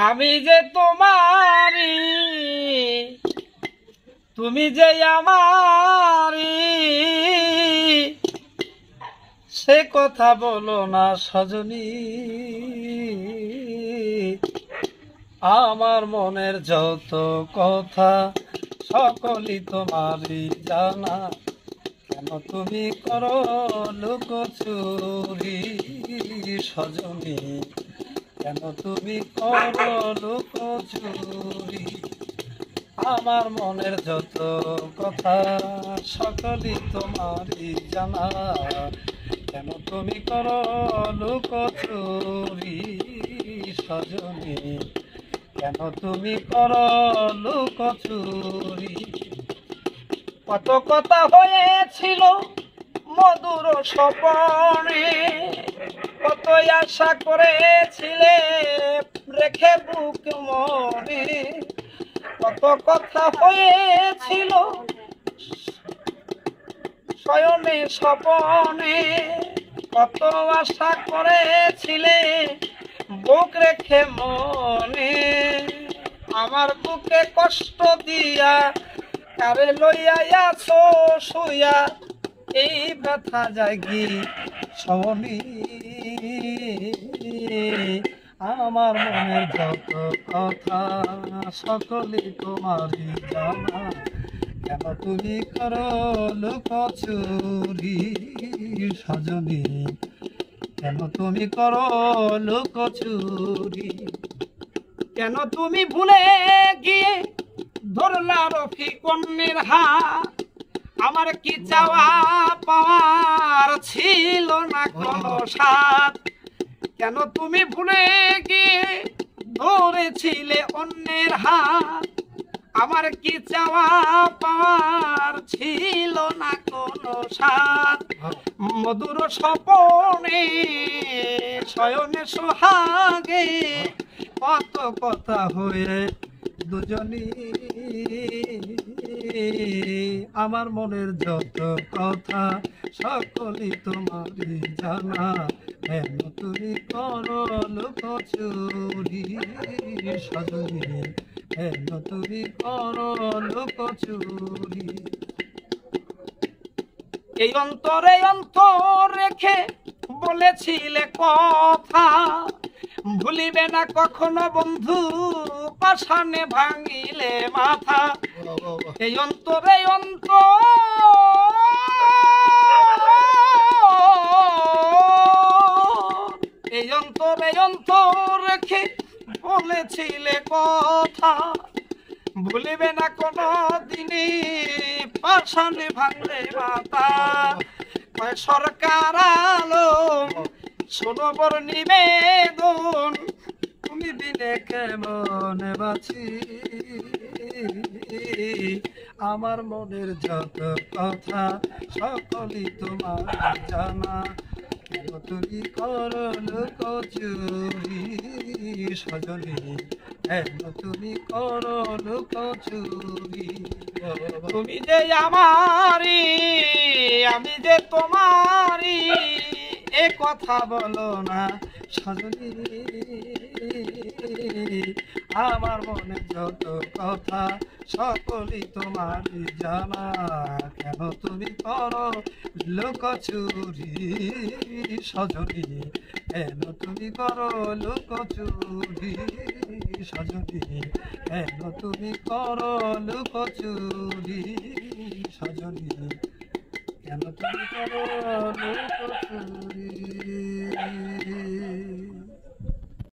আমি যে তোমারি, তুমি যে আমারি, সে কথা বলো না সজনী। আমার মনের যত কথা সকলই তোমারই জানা, কেন তুমি করো লুকোচুরি সজনী, কেন তুমি করো লুকোচুরি। আমার মনের যত কথা সকলই তোমারই জানা, কেন তুমি করো লুকোচুরি সজনী, কেন তুমি করো লুকোচুরি। কত কথা হয়েছিল মধুর স্বপনে, কত আশা করেছিলে রেখে বুক মনে, কত কথা হয়েছিল শয়নে স্বপনে, কত আশা করেছিলে বুক রেখে মনে। আমার বুকে কষ্ট দিয়া কারে লইয়া আছো শুইয়া, এই ব্যথা জাগি সবনি। আমার মনের যত কথা সকলে তোমারই জানা, কেন তুমি করো লুকোচুরি সজনী, কেন তুমি করো লুকোচুরি। কেন তুমি ভুলে গিয়ে ধরলা রফিক অন্যের হাত, আমার কি চাওয়া পাওয়ার ছিল না কোনো সাথ। কেন তুমি ভুলে গিয়ে ধরেছিলে অন্যের হাত, আমার কি চাওয়া পাওয়ার ছিল না কোনো সাথ। মধুর স্বপনে শয়নে সোহাগে কত কথা হয়ে দুজনী। আমার মনের যত কথা সকলই তোমারই জানা, কেন তুমি করো লুকোচুরি সজনী, কেন তুমি করো লুকোচুরি। এই অন্তরে অন্তর রেখে বলেছিলে কথা, ভুলিবে না কখনো বন্ধু পাষাণে ভাঙিলে মাথা। এই অন্তরে অন্তর রেখে বলেছিলে কথা, ভুলিবে না কোনো দিনই পাষাণে ভাঙলে মাথা। সরকার আলম শোনো বড় নিবেদন, তুমি দিনে কেমন বাঁচি। আমার মনের যত কথা সকলই তোমার জানা, কেন তুমি করো লুকোচুরি সজনী, কেন তুমি করো লুকোচুরি। তুমি যে আমারি, আমি যে তোমারি, এ কথা বলো না সজনী। আমার মনে যত কথা সকলই তোমারই জানা, কেন তুমি করো লুকোচুরি সজনী, কেন তুমি করো লুকোচুরি সজনী, কেন তুমি করো লুকোচুরি সজনী, কেন তুমি করো লুকোচুরি।